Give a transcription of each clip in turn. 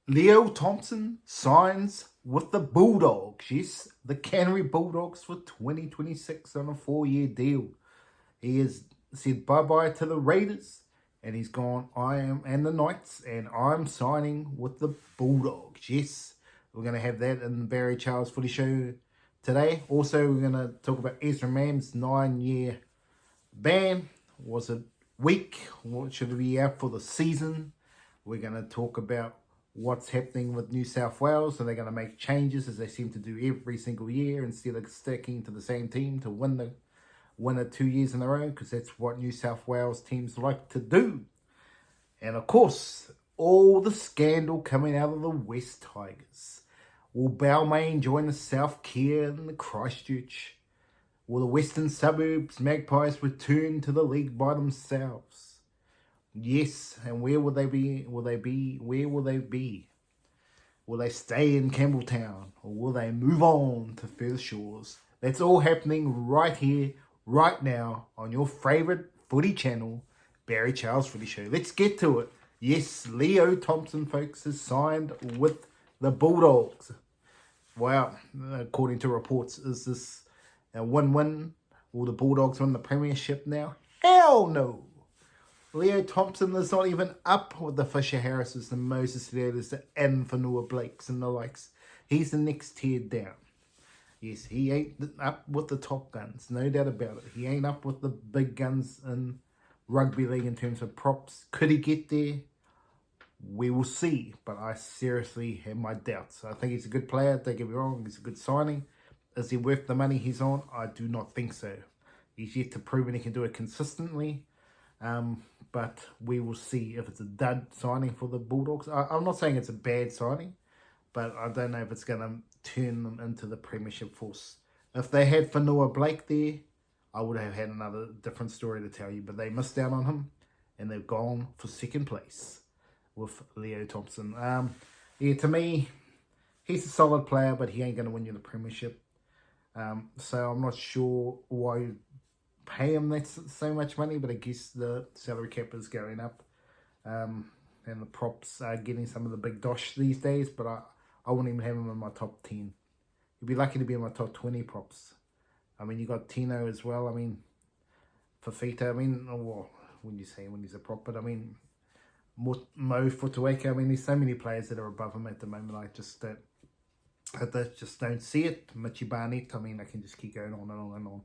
Leo Thompson signs with the Bulldogs. Yes, the Canterbury Bulldogs for 2026 on a 4-year deal. He has said bye-bye to the Raiders and he's gone, and the Knights, and I'm signing with the Bulldogs. Yes, we're going to have that in the Barry Charles Footy Show today. Also, we're going to talk about Ezra Mam's 9-year ban. Was it weak? What should it be out for the season? We're going to talk about what's happening with New South Wales. Are they going to make changes as they seem to do every single year instead of sticking to the same team to win it 2 years in a row? Because that's what New South Wales teams like to do. And of course, all the scandal coming out of the West Tigers. Will Balmain join the South Care and the Christchurch? Will the Western Suburbs Magpies return to the league by themselves? Yes, and where will they be? Where will they be? Will they stay in Campbelltown or will they move on to further shores? That's all happening right here, right now on your favourite footy channel, Barry Charles Footy Show. Let's get to it. Yes, Leo Thompson, folks, has signed with the Bulldogs. Wow, according to reports, is this a win-win? Will the Bulldogs win the premiership now? Hell no! Leo Thompson is not even up with the Fisher Harrises, the Moses Leaders, the Fanua Blakes and the likes. He's the next tier down. Yes, he ain't up with the top guns, no doubt about it. He ain't up with the big guns in rugby league in terms of props. Could he get there? We will see, but I seriously have my doubts. I think he's a good player, don't get me wrong, he's a good signing. Is he worth the money he's on? I do not think so. He's yet to prove he can do it consistently. But we will see if it's a dud signing for the Bulldogs. I'm not saying it's a bad signing, but I don't know if it's going to turn them into the premiership force. If they had Fanua Blake there, I would have had another different story to tell you, but they missed out on him, and they've gone for second place with Leo Thompson. Yeah, to me, he's a solid player, but he ain't going to win you the premiership. So I'm not sure why you pay him that so much money, but I guess the salary cap is going up, and the props are getting some of the big dosh these days, but I wouldn't even have him in my top 10. You'd be lucky to be in my top 20 props. I mean, you got Tino as well. I mean, Fafita, I mean, well, when you say when he's a prop, but I mean, Mo Fotueka, I mean, there's so many players that are above him at the moment. I just don't see it. Michi Barnett, I mean, I can just keep going on and on and on.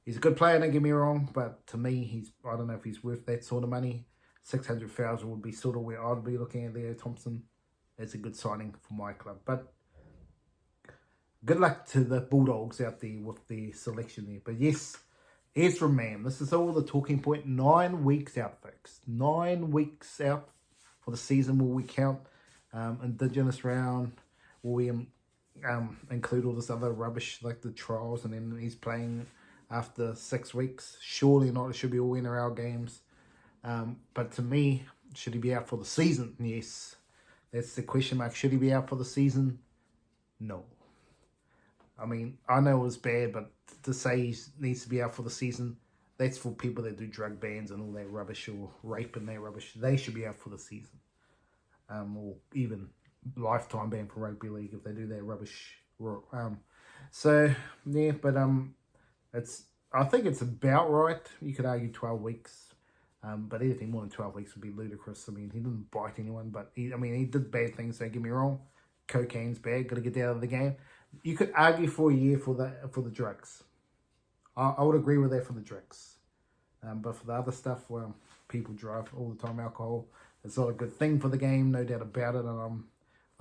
He's a good player, don't get me wrong, but to me, I don't know if he's worth that sort of money. 600,000 would be sort of where I'd be looking at Leo Thompson. That's a good signing for my club. But good luck to the Bulldogs out there with their selection there. But yes, Ezra Mam, this is all the talking point. 9 weeks out, folks. 9 weeks out for the season. Will we count Indigenous round? Will we include all this other rubbish like the trials, and then he's playing after 6 weeks? Surely not. It should be all NRL games. But to me, should he be out for the season? Yes. That's the question mark. Should he be out for the season? No. I mean, I know it was bad, but to say he needs to be out for the season, that's for people that do drug bans and all that rubbish, or rape and that rubbish. They should be out for the season. Or even lifetime ban for rugby league if they do that rubbish. So, yeah, but I think it's about right. You could argue 12 weeks. But anything more than 12 weeks would be ludicrous. I mean, he didn't bite anyone, but he did bad things, don't get me wrong. Cocaine's bad, got to get out of the game. You could argue for a year for the drugs. I would agree with that for the drugs. But for the other stuff, well, people drive all the time, alcohol. It's not a good thing for the game, no doubt about it. And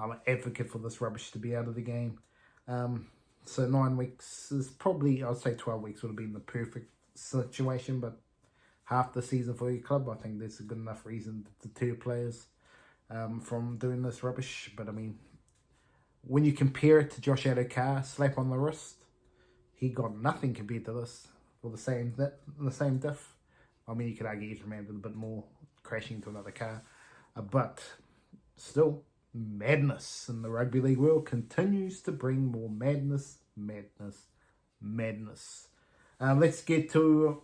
I'm an advocate for this rubbish to be out of the game. So 9 weeks is probably, I'd say 12 weeks would have been the perfect situation, but half the season for your club, I think that's a good enough reason to deter players from doing this rubbish. But I mean, when you compare it to Josh Adokar, slap on the wrist, he got nothing compared to this for the same diff. I mean, you could argue Ezra Mam did a bit more, crashing into another car, but still, madness in the rugby league world continues to bring more madness. Let's get to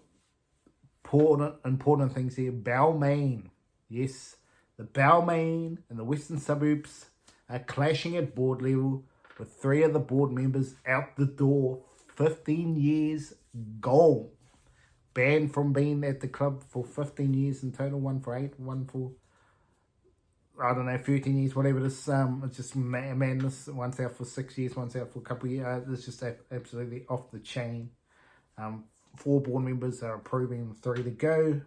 important things here. Balmain. Yes, the Balmain and the Western Suburbs are clashing at board level with 3 of the board members out the door. 15 years gone. Banned from being at the club for 15 years in total. One for 8, one for, I don't know, 13 years, whatever it is. It's just madness. One's out for 6 years, one's out for a couple of years. It's just absolutely off the chain. 4 board members are approving 3 to go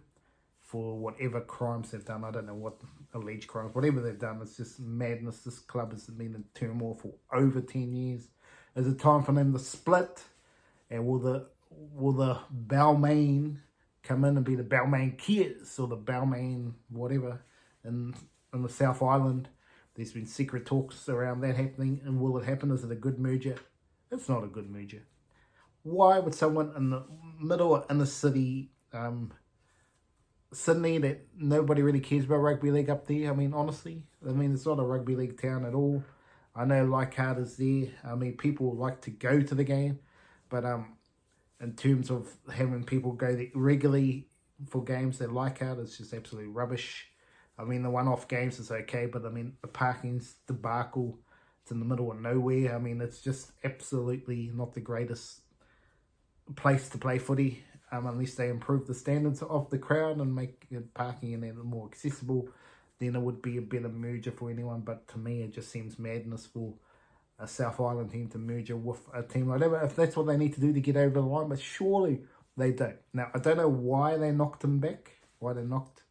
for whatever crimes they've done. I don't know what alleged crimes, whatever they've done. It's just madness. This club has been in turmoil for over 10 years. Is it time for them to split? And will the Balmain come in and be the Balmain kids or the Balmain whatever in the South Island? There's been secret talks around that happening. And will it happen? Is it a good merger? It's not a good merger. Why would someone in the middle of inner city, Sydney, that nobody really cares about rugby league up there? I mean, honestly, it's not a rugby league town at all. I know Leichhardt is there. I mean, people like to go to the game, but in terms of having people go there regularly for games, that Leichhardt is just absolutely rubbish. I mean, the one-off games is okay, but I mean, the parking's debacle. It's in the middle of nowhere. I mean, it's just absolutely not the greatest place to play footy, unless they improve the standards of the crowd and make parking in there more accessible. Then it would be a better merger for anyone. But to me, it just seems madness for a South Island team to merge with a team like that. If that's what they need to do to get over the line, but surely they don't. Now, I don't know why they knocked them back, why they knocked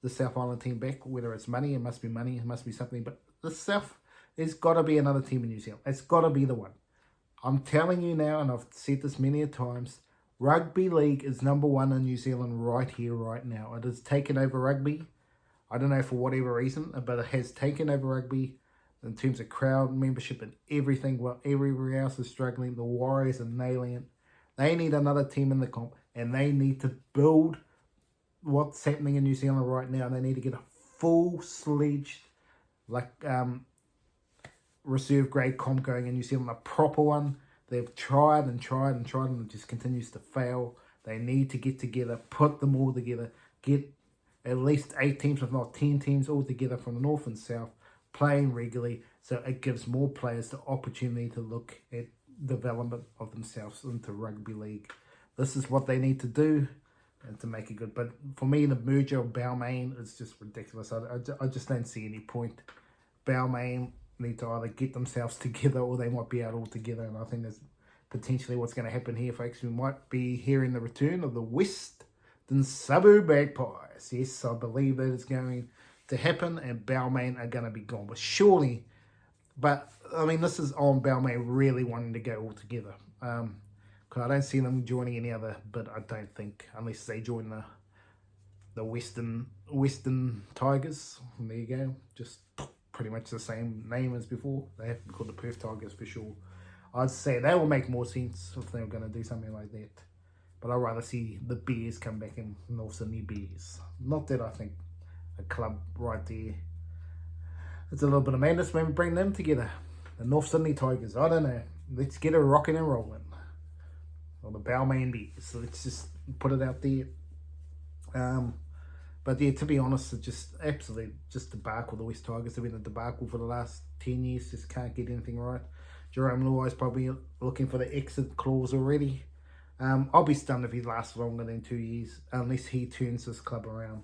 the South Island team back, whether it's money, it must be money, it must be something. But the South, there's got to be another team in New Zealand. It's got to be the one. I'm telling you now, and I've said this many a times, rugby league is number 1 in New Zealand right here, right now. It has taken over rugby. I don't know for whatever reason, but it has taken over rugby in terms of crowd membership and everything. While everywhere else is struggling, the Warriors are nailing it. They need another team in the comp, and they need to build what's happening in New Zealand right now. They need to get a full-fledged, reserve grade comp going in New Zealand, a proper one. They've tried and tried and tried, and it just continues to fail. They need to get together, put them all together, get at least 8 teams, if not 10 teams, all together from the north and south, playing regularly, so it gives more players the opportunity to look at development of themselves into rugby league. This is what they need to do and to make it good. But for me, the merger of Balmain is just ridiculous. I just don't see any point. Balmain need to either get themselves together or they might be out altogether, and I think that's potentially what's going to happen here, folks. We might be hearing the return of the Western Suburb Magpies. Yes, I believe that is going to happen, and Balmain are going to be gone. But surely, this is on Balmain really wanting to go all together. Because I don't see them joining any other, but I don't think, unless they join the Western Tigers. And there you go, just pretty much the same name as before. They have to be called the Perth Tigers for sure. I'd say that will make more sense if they were going to do something like that. But I'd rather see the Bears come back in North Sydney Bears. Not that I think a club right there, it's a little bit of madness. Maybe bring them together. The North Sydney Tigers. I don't know. Let's get it rocking and rolling. Or the Balmain Bears. So let's just put it out there. But yeah, to be honest, it's just absolutely just debacle. The West Tigers have been a debacle for the last 10 years. Just can't get anything right. Jerome Luai's probably looking for the exit clause already. I'll be stunned if he lasts longer than 2 years, unless he turns this club around.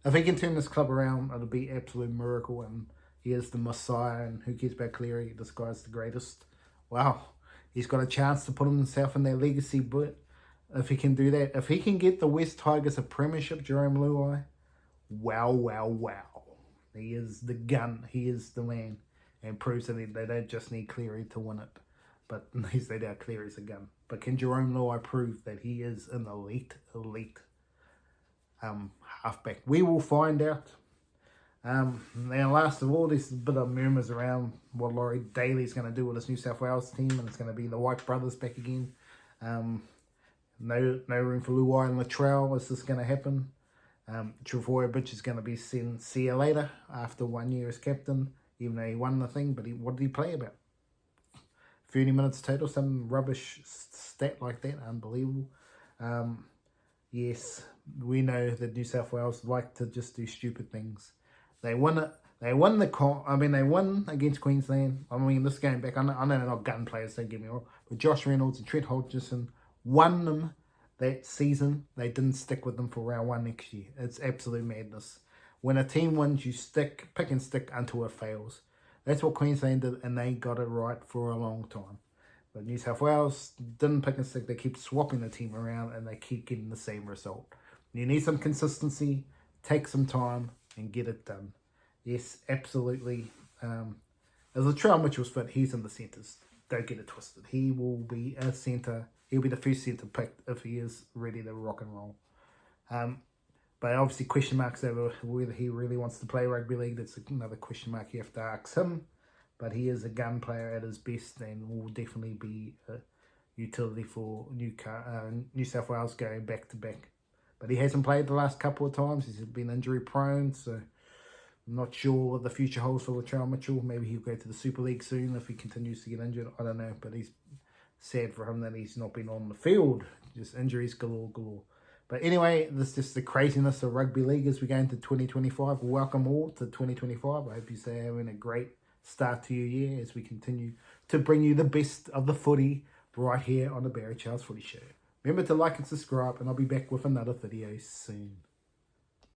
If he can turn this club around, it'll be an absolute miracle, and he is the Messiah, and who cares about Cleary? This guy's the greatest. Wow, he's got a chance to put himself in their legacy, but if he can do that, if he can get the West Tigers a premiership, Jerome Luai, wow, wow, wow. He is the gun. He is the man, and proves that they don't just need Cleary to win it, but he's no doubt Cleary's a gun. But can Jerome Luai prove that he is an elite halfback? We will find out. Now, last of all, there's a bit of murmurs around what Laurie Daly's going to do with his New South Wales team, and it's going to be the White brothers back again. No room for Luai and Latrell. Is this going to happen? Travojevic is going to be saying see you later after 1 year as captain, even though he won the thing. But what did he play about? 30 minutes total, some rubbish stat like that. Unbelievable. Yes, we know that New South Wales like to just do stupid things. They win it. They won they won against Queensland. I mean, this game back, I know they're not gun players, don't get me wrong, but Josh Reynolds and Trent Hodgson won them that season. They didn't stick with them for round one next year. It's absolute madness. When a team wins, you pick and stick until it fails. That's what Queensland did, and they got it right for a long time. But New South Wales didn't pick and stick. They keep swapping the team around, and they keep getting the same result. You need some consistency, take some time, and get it done. Yes, absolutely. As Latrell Mitchell's fit, he's in the centres. Don't get it twisted. He will be a centre. He'll be the first centre picked if he is ready to rock and roll. But obviously question marks over whether he really wants to play rugby league. That's another question mark you have to ask him. But he is a gun player at his best and will definitely be a utility for New South Wales going back to back. But he hasn't played the last couple of times. He's been injury prone, so I'm not sure what the future holds for Latrell Mitchell. Maybe he'll go to the Super League soon if he continues to get injured. I don't know, but he's sad for him that he's not been on the field. Just injuries galore. But anyway, this is just the craziness of rugby league as we go into 2025. Welcome all to 2025. I hope you're having a great start to your year as we continue to bring you the best of the footy right here on the Barry Charles Footy Show. Remember to like and subscribe, and I'll be back with another video soon.